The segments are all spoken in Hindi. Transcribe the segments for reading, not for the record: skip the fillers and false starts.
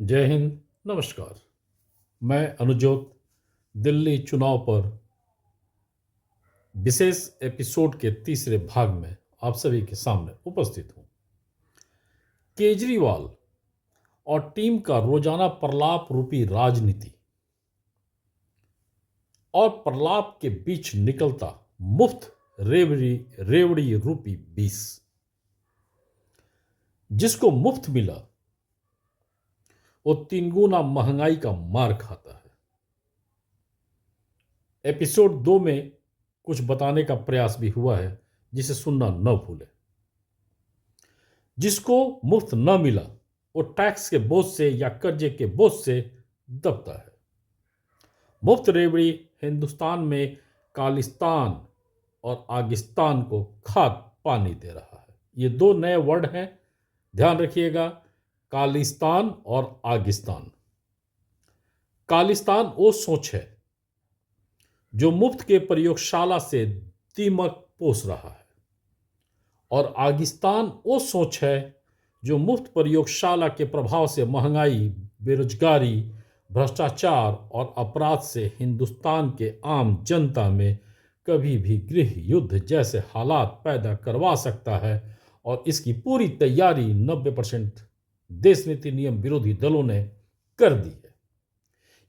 जय हिंद। नमस्कार। मैं अनुजोत दिल्ली चुनाव पर विशेष एपिसोड के तीसरे भाग में आप सभी के सामने उपस्थित हूं। केजरीवाल और टीम का रोजाना प्रलाप रूपी राजनीति और प्रलाप के बीच निकलता मुफ्त रेवड़ी रेवड़ी रूपी बीस, जिसको मुफ्त मिला वो तीन गुना महंगाई का मार खाता है। एपिसोड 2 में कुछ बताने का प्रयास भी हुआ है, जिसे सुनना न भूलें। जिसको मुफ्त न मिला वो टैक्स के बोझ से या कर्जे के बोझ से दबता है। मुफ्त रेवड़ी हिंदुस्तान में कालिस्तान और आगिस्तान को खाद पानी दे रहा है। ये दो नए वर्ड हैं, ध्यान रखिएगा, कालिस्तान और आगिस्तान। कालिस्तान वो सोच है जो मुफ्त के प्रयोगशाला से दीमक पोस रहा है, और आगिस्तान वो सोच है जो मुफ्त प्रयोगशाला के प्रभाव से महंगाई, बेरोजगारी, भ्रष्टाचार और अपराध से हिंदुस्तान के आम जनता में कभी भी गृह युद्ध जैसे हालात पैदा करवा सकता है। और इसकी पूरी तैयारी 90% देश नीति नियम विरोधी दलों ने कर दी है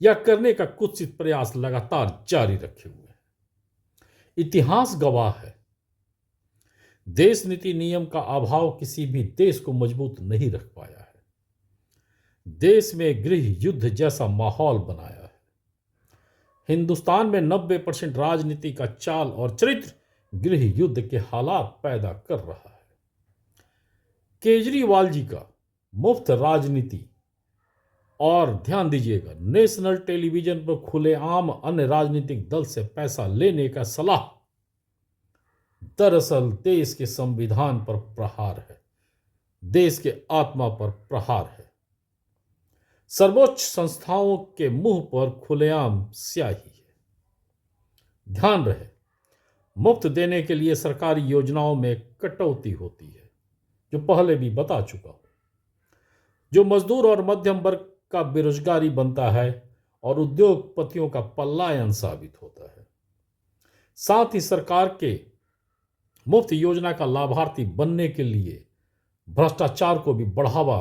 या करने का कुत्सित प्रयास लगातार जारी रखे हुए हैं। इतिहास गवाह है, देश नीति नियम का अभाव किसी भी देश को मजबूत नहीं रख पाया है। देश में गृह युद्ध जैसा माहौल बनाया है। हिंदुस्तान में 90% राजनीति का चाल और चरित्र गृह युद्ध के हालात पैदा कर रहा है। केजरीवाल जी का मुफ्त राजनीति, और ध्यान दीजिएगा, नेशनल टेलीविजन पर खुलेआम अन्य राजनीतिक दल से पैसा लेने का सलाह, दरअसल देश के संविधान पर प्रहार है, देश के आत्मा पर प्रहार है। सर्वोच्च संस्थाओं के मुंह पर खुलेआम स्याही है। ध्यान रहे, मुफ्त देने के लिए सरकारी योजनाओं में कटौती होती है, जो पहले भी बता चुका हूं, जो मजदूर और मध्यम वर्ग का बेरोजगारी बनता है और उद्योगपतियों का पलायन साबित होता है। साथ ही सरकार के मुफ्त योजना का लाभार्थी बनने के लिए भ्रष्टाचार को भी बढ़ावा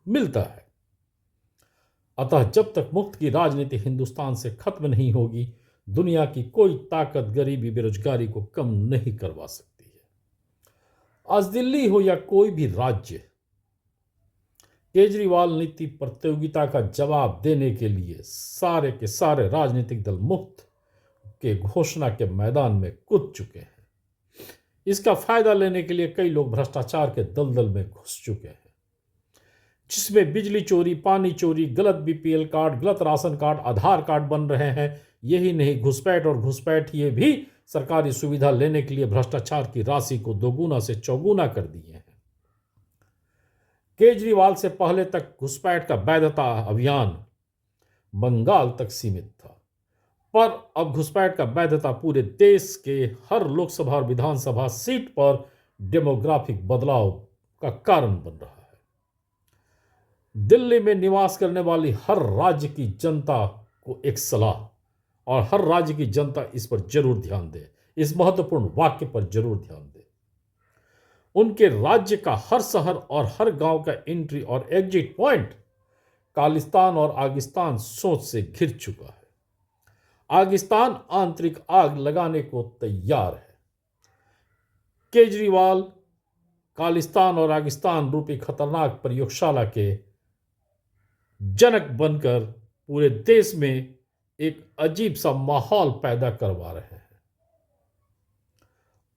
मिलता है। अतः जब तक मुफ्त की राजनीति हिंदुस्तान से खत्म नहीं होगी, दुनिया की कोई ताकत गरीबी बेरोजगारी को कम नहीं करवा सकती है। आज दिल्ली हो या कोई भी राज्य, केजरीवाल नीति प्रतियोगिता का जवाब देने के लिए सारे के सारे राजनीतिक दल मुफ्त के घोषणा के मैदान में कूद चुके हैं। इसका फायदा लेने के लिए कई लोग भ्रष्टाचार के दलदल में घुस चुके हैं, जिसमें बिजली चोरी, पानी चोरी, गलत बीपीएल कार्ड, गलत राशन कार्ड, आधार कार्ड बन रहे हैं। यही नहीं, घुसपैठ और घुसपैठिए भी सरकारी सुविधा लेने के लिए भ्रष्टाचार की राशि को दोगुना से चौगुना कर दिए हैं। केजरीवाल से पहले तक घुसपैठ का वैधता अभियान बंगाल तक सीमित था, पर अब घुसपैठ का वैधता पूरे देश के हर लोकसभा और विधानसभा सीट पर डेमोग्राफिक बदलाव का कारण बन रहा है। दिल्ली में निवास करने वाली हर राज्य की जनता को एक सलाह, और हर राज्य की जनता इस पर जरूर ध्यान दे, इस महत्वपूर्ण वाक्य पर जरूर ध्यान दे। उनके राज्य का हर शहर और हर गांव का एंट्री और एग्जिट पॉइंट कालिस्तान और आगिस्तान सोच से घिर चुका है। आगिस्तान आंतरिक आग लगाने को तैयार है। केजरीवाल कालिस्तान और आगिस्तान रूपी खतरनाक प्रयोगशाला के जनक बनकर पूरे देश में एक अजीब सा माहौल पैदा करवा रहे हैं।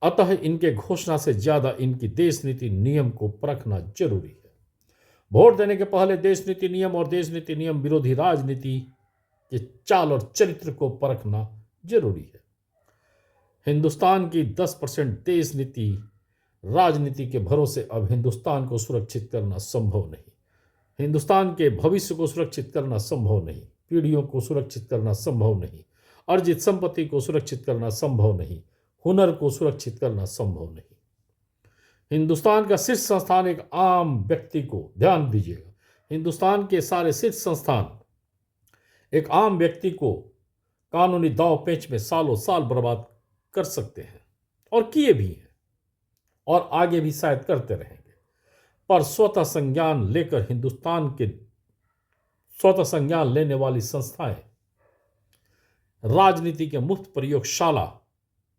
अतः इनके घोषणा से ज्यादा इनकी देश नीति नियम को परखना जरूरी है। वोट देने के पहले देश नीति नियम और देश नीति नियम विरोधी राजनीति के चाल और चरित्र को परखना जरूरी है। हिंदुस्तान की 10% देश नीति राजनीति के भरोसे अब हिंदुस्तान को सुरक्षित करना संभव नहीं। हिंदुस्तान के भविष्य को सुरक्षित करना संभव नहीं, पीढ़ियों को सुरक्षित करना संभव नहीं, अर्जित संपत्ति को सुरक्षित करना संभव नहीं, हुनर को सुरक्षित करना संभव नहीं। हिंदुस्तान का शीर्ष संस्थान एक आम व्यक्ति को, ध्यान दीजिएगा, हिंदुस्तान के सारे शीर्ष संस्थान एक आम व्यक्ति को कानूनी दांव पेच में सालों साल बर्बाद कर सकते हैं, और किए भी हैं, और आगे भी शायद करते रहेंगे। पर स्वतः संज्ञान लेने वाली संस्थाएं राजनीति के मुफ्त प्रयोगशाला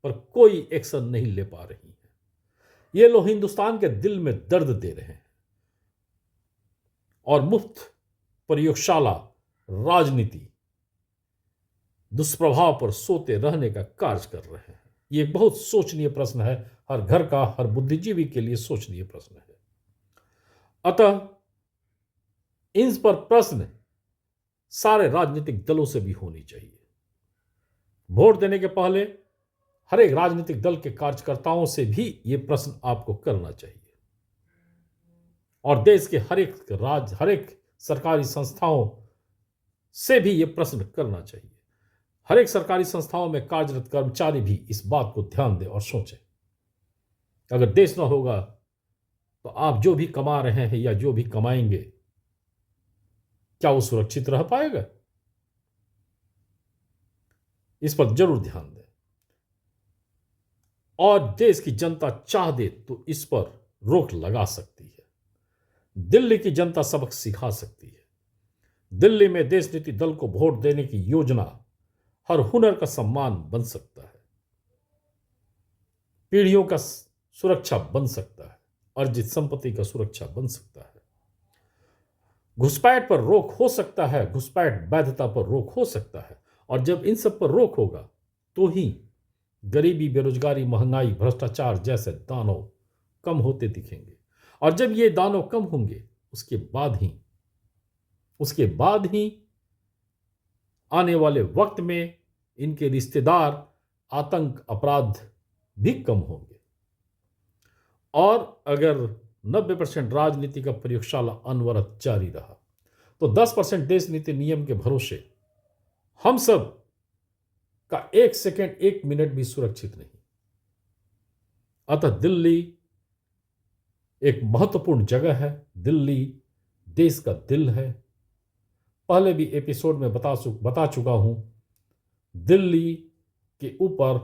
पर कोई एक्शन नहीं ले पा रही हैं। ये लोग हिंदुस्तान के दिल में दर्द दे रहे हैं और मुफ्त प्रयोगशाला राजनीति दुष्प्रभाव पर सोते रहने का कार्य कर रहे हैं। ये एक बहुत सोचनीय प्रश्न है, हर घर का, हर बुद्धिजीवी के लिए सोचनीय प्रश्न है। अतः इन पर प्रश्न सारे राजनीतिक दलों से भी होनी चाहिए। वोट देने के पहले हर एक राजनीतिक दल के कार्यकर्ताओं से भी ये प्रश्न आपको करना चाहिए, और देश के हर एक सरकारी संस्थाओं से भी ये प्रश्न करना चाहिए। हर एक सरकारी संस्थाओं में कार्यरत कर्मचारी भी इस बात को ध्यान दें और सोचें, अगर देश न होगा तो आप जो भी कमा रहे हैं या जो भी कमाएंगे, क्या वो सुरक्षित रह पाएगा? इस पर जरूर ध्यान दें। और देश की जनता चाह दे तो इस पर रोक लगा सकती है। दिल्ली की जनता सबक सिखा सकती है। दिल्ली में देश नीति दल को वोट देने की योजना हर हुनर का सम्मान बन सकता है, पीढ़ियों का सुरक्षा बन सकता है, अर्जित संपत्ति का सुरक्षा बन सकता है। घुसपैठ पर रोक हो सकता है, घुसपैठ वैधता पर रोक हो सकता है। और जब इन सब पर रोक होगा तो ही गरीबी, बेरोजगारी, महंगाई, भ्रष्टाचार जैसे दानव कम होते दिखेंगे। और जब ये दानव कम होंगे उसके बाद ही आने वाले वक्त में इनके रिश्तेदार, आतंक, अपराध भी कम होंगे। और अगर 90% राजनीति का प्रयोगशाला अनवरत जारी रहा तो 10% देश नीति नियम के भरोसे हम सब का 1 सेकंड, 1 मिनट भी सुरक्षित नहीं। अतः दिल्ली एक महत्वपूर्ण जगह है। दिल्ली देश का दिल है। पहले भी एपिसोड में बता चुका हूं, दिल्ली के ऊपर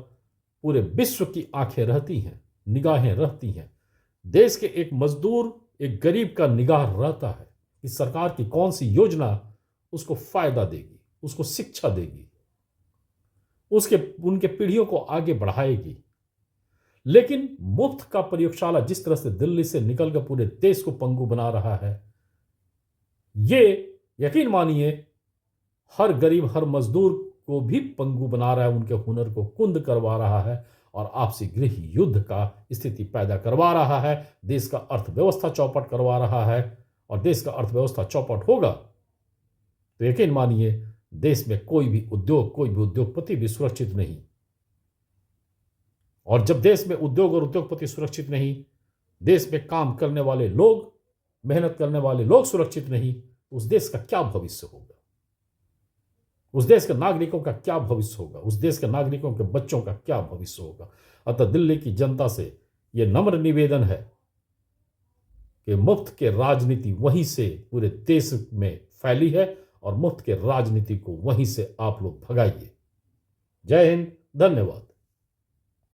पूरे विश्व की आंखें रहती हैं, निगाहें रहती हैं। देश के एक मजदूर, एक गरीब का निगाह रहता है कि सरकार की कौन सी योजना उसको फायदा देगी, उसको शिक्षा देगी, उनके पीढ़ियों को आगे बढ़ाएगी। लेकिन मुफ्त का प्रयोगशाला जिस तरह से दिल्ली से निकलकर पूरे देश को पंगु बना रहा है, ये यकीन मानिए हर गरीब, हर मजदूर को भी पंगु बना रहा है, उनके हुनर को कुंद करवा रहा है और आपसी गृह युद्ध का स्थिति पैदा करवा रहा है। देश का अर्थव्यवस्था चौपट करवा रहा है। और देश का अर्थव्यवस्था चौपट होगा तो यकीन मानिए देश में कोई भी उद्योगपति भी सुरक्षित नहीं। और जब देश में उद्योग और उद्योगपति सुरक्षित नहीं, देश में काम करने वाले लोग, मेहनत करने वाले लोग सुरक्षित नहीं, उस देश का क्या भविष्य होगा? उस देश के नागरिकों का क्या भविष्य होगा? उस देश के नागरिकों के बच्चों का क्या भविष्य होगा? अतः दिल्ली की जनता से यह नम्र निवेदन है कि मुफ्त के राजनीति वहीं से पूरे देश में फैली है और मुफ्त के राजनीति को वहीं से आप लोग भगाइए। जय हिंद, धन्यवाद।